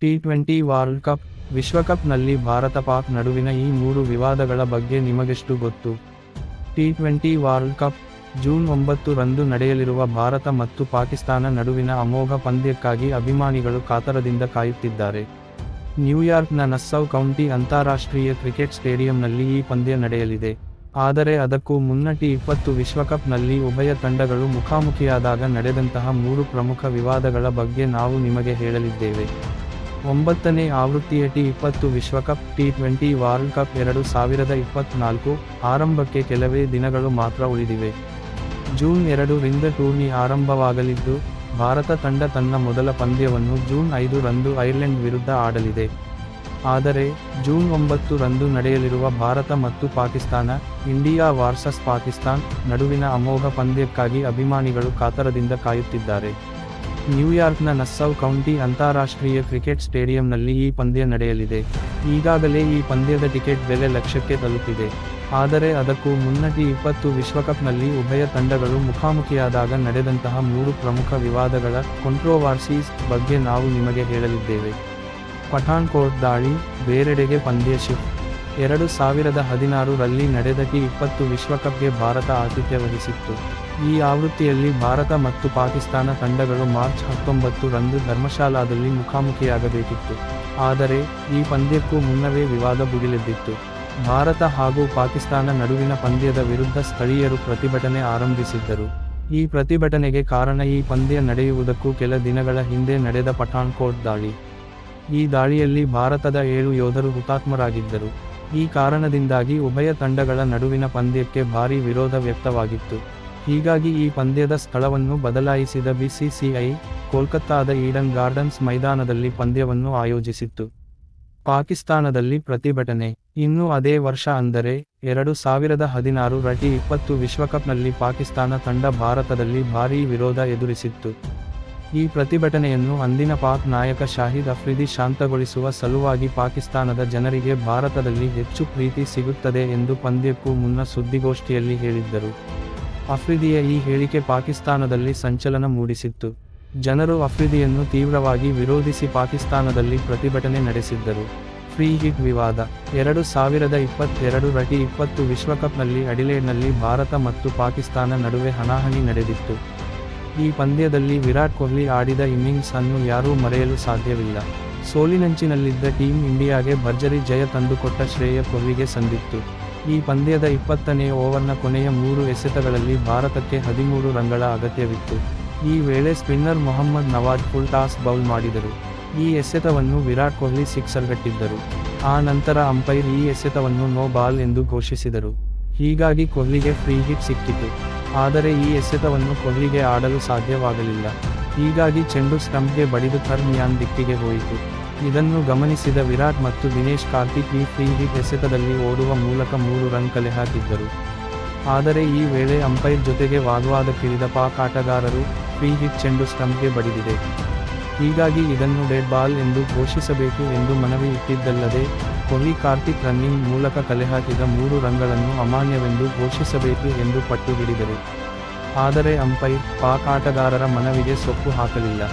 T20 world cup ವಿಶ್ವಕಪ್ನಲ್ಲಿ ಭಾರತ-ಪಾಕ್ ನಡುವಿನ ಈ 3 ವಿವಾದಗಳ ಬಗ್ಗೆ ನಿಮಗೆಷ್ಟು ಗೊತ್ತು? ಟಿ20 ವರ್ಲ್ಡ್ ಕಪ್ ಜೂನ್ 9 ರಂದು ನಡೆಯಲಿರುವ ಭಾರತ ಮತ್ತು ಪಾಕಿಸ್ತಾನ ನಡುವಿನ ಅಮೋಘ ಪಂದ್ಯಕ್ಕಾಗಿ ಅಭಿಮಾನಿಗಳು ಕಾತರದಿಂದ ಕಾಯುತ್ತಿದ್ದಾರೆ. ನ್ಯೂಯಾರ್ಕ್ನ ನಸ್ಸೌ ಕೌಂಟಿ ಅಂತಾರಾಷ್ಟ್ರೀಯ ಕ್ರಿಕೆಟ್ ಸ್ಟೇಡಿಯಂನಲ್ಲಿ ಈ ಪಂದ್ಯ ನಡೆಯಲಿದೆ. ಆದರೆ ಅದಕ್ಕೂ ಮುನ್ನ ಟಿ20 ವಿಶ್ವಕಪ್ನಲ್ಲಿ ಉಭಯ ತಂಡಗಳು ಮುಖಾಮುಖಿಯಾದಾಗ ನಡೆದಂತಹ 3 ಪ್ರಮುಖ ವಿವಾದಗಳ ಬಗ್ಗೆ ನಾವು ನಿಮಗೆ ಹೇಳಲಿದ್ದೇವೆ. 9ನೇ ಆವೃತ್ತಿಯ ಟಿ20 ವಿಶ್ವಕಪ್ ಟಿ20 ವರ್ಲ್ಡ್ ಕಪ್ 2024 ಆರಂಭಕ್ಕೆ ಕೆಲವೇ ದಿನಗಳು ಮಾತ್ರ ಉಳಿದಿವೆ. ಜೂನ್ 2 ರಿಂದ ಟೂರ್ನಿ ಆರಂಭವಾಗಲಿದ್ದು, ಭಾರತ ತಂಡ ತನ್ನ ಮೊದಲ ಪಂದ್ಯವನ್ನು ಜೂನ್ 5 ರಂದು ಐರ್ಲೆಂಡ್ ವಿರುದ್ಧ ಆಡಲಿದೆ. ಆದರೆ, ಜೂನ್ 9 ರಂದು ನಡೆಯಲಿರುವ ಭಾರತ ಮತ್ತು ಪಾಕಿಸ್ತಾನ, ಇಂಡಿಯಾ ವರ್ಸಸ್ ಪಾಕಿಸ್ತಾನ್ ನಡುವಿನ ಅಮೋಘ ಪಂದ್ಯಕ್ಕಾಗಿ ಅಭಿಮಾನಿಗಳು ಕಾತರದಿಂದ ಕಾಯುತ್ತಿದ್ದಾರೆ. ನ್ಯೂಯಾರ್ಕ್ನ ನಸ್ಸೌ ಕೌಂಟಿ ಅಂತಾರಾಷ್ಟ್ರೀಯ ಕ್ರಿಕೆಟ್ ಸ್ಟೇಡಿಯಂನಲ್ಲಿ ಈ ಪಂದ್ಯ ನಡೆಯಲಿದೆ. ಈಗಾಗಲೇ ಈ ಪಂದ್ಯದ ಟಿಕೆಟ್ ಬೆಲೆ ಲಕ್ಷಕ್ಕೆ ತಲುಪಿದೆ. ಆದರೆ ಅದಕ್ಕೂ ಮುನ್ನ ಟಿ20 ವಿಶ್ವಕಪ್ನಲ್ಲಿ ಉಭಯ ತಂಡಗಳು ಮುಖಾಮುಖಿಯಾದಾಗ ನಡೆದಂತಹ 3 ಪ್ರಮುಖ ವಿವಾದಗಳ ಕಾಂಟ್ರೋವರ್ಸೀಸ್ ಬಗ್ಗೆ ನಾವು ನಿಮಗೆ ಹೇಳಲಿದ್ದೇವೆ. ಪಠಾನ್ಕೋಟ್ ದಾಳಿ, ಬೇರೆಡೆಗೆ ಪಂದ್ಯ ಶಿಫ್ಟ್. 2016 ರಲ್ಲಿ ನಡೆದ ಟಿ20 ವಿಶ್ವಕಪ್ಗೆ ಭಾರತ ಆತಿಥ್ಯ ವಹಿಸಿತ್ತು. ಈ ಆವೃತ್ತಿಯಲ್ಲಿ ಭಾರತ ಮತ್ತು ಪಾಕಿಸ್ತಾನ ತಂಡಗಳು ಮಾರ್ಚ್ 19 ರಂದು ಧರ್ಮಶಾಲಾದಲ್ಲಿ ಮುಖಾಮುಖಿಯಾಗಬೇಕಿತ್ತು. ಆದರೆ, ಈ ಪಂದ್ಯಕ್ಕೂ ಮುನ್ನವೇ ವಿವಾದ ಭುಗಿಲೆದ್ದಿತ್ತು. ಭಾರತ ಹಾಗೂ ಪಾಕಿಸ್ತಾನ ನಡುವಿನ ಪಂದ್ಯದ ವಿರುದ್ಧ ಸ್ಥಳೀಯರು ಪ್ರತಿಭಟನೆ ಆರಂಭಿಸಿದ್ದರು. ಈ ಪ್ರತಿಭಟನೆಗೆ ಕಾರಣ ಈ ಪಂದ್ಯ ನಡೆಯುವುದಕ್ಕೂ ಕೆಲ ದಿನಗಳ ಹಿಂದೆ ನಡೆದ ಪಠಾನ್ಕೋಟ್ ದಾಳಿ. ಈ ದಾಳಿಯಲ್ಲಿ ಭಾರತದ 7 ಯೋಧರು ಹುತಾತ್ಮರಾಗಿದ್ದರು. ಈ ಕಾರಣದಿಂದಾಗಿ ಉಭಯ ತಂಡಗಳ ನಡುವಿನ ಪಂದ್ಯಕ್ಕೆ ಭಾರೀ ವಿರೋಧ ವ್ಯಕ್ತವಾಗಿತ್ತು. ಹೀಗಾಗಿ ಈ ಪಂದ್ಯದ ಸ್ಥಳವನ್ನು ಬದಲಾಯಿಸಿದ ಬಿಸಿಸಿಐ, ಕೋಲ್ಕತ್ತಾದ ಈಡನ್ ಗಾರ್ಡನ್ಸ್ ಮೈದಾನದಲ್ಲಿ ಪಂದ್ಯವನ್ನು ಆಯೋಜಿಸಿತ್ತು. ಪಾಕಿಸ್ತಾನದಲ್ಲಿ ಪ್ರತಿಭಟನೆ. ಇನ್ನು ಅದೇ ವರ್ಷ ಅಂದರೆ 2016 ರ ಟಿ20 ವಿಶ್ವಕಪ್ನಲ್ಲಿ ಪಾಕಿಸ್ತಾನ ತಂಡ ಭಾರತದಲ್ಲಿ ಭಾರೀ ವಿರೋಧ ಎದುರಿಸಿತ್ತು. ಈ ಪ್ರತಿಭಟನೆಯನ್ನು ಅಂದಿನ ಪಾಕ್ ನಾಯಕ ಶಾಹಿದ್ ಅಫ್ರಿದಿ ಶಾಂತಗೊಳಿಸುವ ಸಲುವಾಗಿ ಪಾಕಿಸ್ತಾನದ ಜನರಿಗೆ ಭಾರತದಲ್ಲಿ ಹೆಚ್ಚು ಪ್ರೀತಿ ಸಿಗುತ್ತದೆ ಎಂದು ಪಂದ್ಯಕ್ಕೂ ಮುನ್ನ ಸುದ್ದಿಗೋಷ್ಠಿಯಲ್ಲಿ ಹೇಳಿದ್ದರು. ಅಫ್ರಿದಿಯ ಈ ಹೇಳಿಕೆ ಪಾಕಿಸ್ತಾನದಲ್ಲಿ ಸಂಚಲನ ಮೂಡಿಸಿತ್ತು. ಜನರು ಅಫ್ರಿದಿಯನ್ನು ತೀವ್ರವಾಗಿ ವಿರೋಧಿಸಿ ಪಾಕಿಸ್ತಾನದಲ್ಲಿ ಪ್ರತಿಭಟನೆ ನಡೆಸಿದ್ದರು. ಫ್ರೀ ಹಿಟ್ ವಿವಾದ. 2022 ರ ಟಿ20 ವಿಶ್ವಕಪ್ನಲ್ಲಿ ಅಡಿಲೇಡ್ನಲ್ಲಿ ಭಾರತ ಮತ್ತು ಪಾಕಿಸ್ತಾನ ನಡುವೆ ಹಣಾಹಣಿ ನಡೆದಿತ್ತು. ಈ ಪಂದ್ಯದಲ್ಲಿ ವಿರಾಟ್ ಕೊಹ್ಲಿ ಆಡಿದ ಇನ್ನಿಂಗ್ಸ್ ಅನ್ನು ಯಾರೂ ಮರೆಯಲು ಸಾಧ್ಯವಿಲ್ಲ. ಸೋಲಿನಂಚಿನಲ್ಲಿದ್ದ ಟೀಮ್ ಇಂಡಿಯಾಗೆ ಭರ್ಜರಿ ಜಯ ತಂದುಕೊಟ್ಟ ಶ್ರೇಯ ಕೊಹ್ಲಿಗೆ ಸಂದಿತ್ತು. ಈ ಪಂದ್ಯದ 20ನೇ ಓವರ್ನ ಕೊನೆಯ 3 ಎಸೆತಗಳಲ್ಲಿ ಭಾರತಕ್ಕೆ 13 ರನ್ಗಳ ಅಗತ್ಯವಿತ್ತು. ಈ ವೇಳೆ spinner Mohammad Nawaz full toss bowl ಮಾಡಿದರು. ಈ ಎಸೆತವನ್ನು ವಿರಾಟ್ ಕೊಹ್ಲಿ ಸಿಕ್ಸರ್ಗಟ್ಟಿದ್ದರು. ಆ ನಂತರ ಅಂಪೈರ್ ಈ ಎಸೆತವನ್ನು ನೋ ಬಾಲ್ ಎಂದು ಘೋಷಿಸಿದರು. ಹೀಗಾಗಿ ಕೊಹ್ಲಿಗೆ ಫ್ರೀ ಹಿಟ್ ಸಿಕ್ಕಿತು. ಆದರೆ ಈ ಎಸೆತವನ್ನು ಕೊಹ್ಲಿಗೆ ಆಡಲು ಸಾಧ್ಯವಾಗಲಿಲ್ಲ. ಹೀಗಾಗಿ ಚೆಂಡು ಸ್ಟಂಪ್ಗೆ ಬಡಿದು ಥರ್ಡ್ ಮ್ಯಾನ್ ದಿಕ್ಕಿಗೆ ಹೋಯಿತು. ಇದನ್ನು ಗಮನಿಸಿದ ವಿರಾಟ್ ಮತ್ತು ದಿನೇಶ್ ಕಾರ್ತಿಕ್ ಈ ಫ್ರೀ ಹಿಟ್ ಎಸೆತದಲ್ಲಿ ಓಡುವ ಮೂಲಕ 3 ರನ್ ಕಲೆ ಹಾಕಿದ್ದರು. ಆದರೆ ಈ ವೇಳೆ ಅಂಪೈರ್ ಜೊತೆಗೆ ವಾಗ್ವಾದಕ್ಕಿಳಿದ ಪಾಕ್ ಆಟಗಾರರು, ಫ್ರೀ ಹಿಟ್ ಚೆಂಡು ಸ್ಟಂಪ್ಗೆ ಬಡಿದಿದೆ. ಹೀಗಾಗಿ ಇದನ್ನು ಡೆಡ್ ಬಾಲ್ ಎಂದು ಘೋಷಿಸಬೇಕು ಎಂದು ಮನವಿ ಇಟ್ಟಿದ್ದಲ್ಲದೆ, ಕೊಹ್ಲಿ ಕಾರ್ತಿಕ್ ರನ್ನಿಂಗ್ ಮೂಲಕ ಕಲೆಹಾಕಿದ 3 ರನ್ಗಳನ್ನು ಅಮಾನ್ಯವೆಂದು ಘೋಷಿಸಬೇಕು ಎಂದು ಪಟ್ಟು ಹಿಡಿದರು. ಆದರೆ ಅಂಪೈರ್, ಪಾಕ್ ಆಟಗಾರರ ಮನವಿಗೆ ಸೊಪ್ಪು ಹಾಕಲಿಲ್ಲ.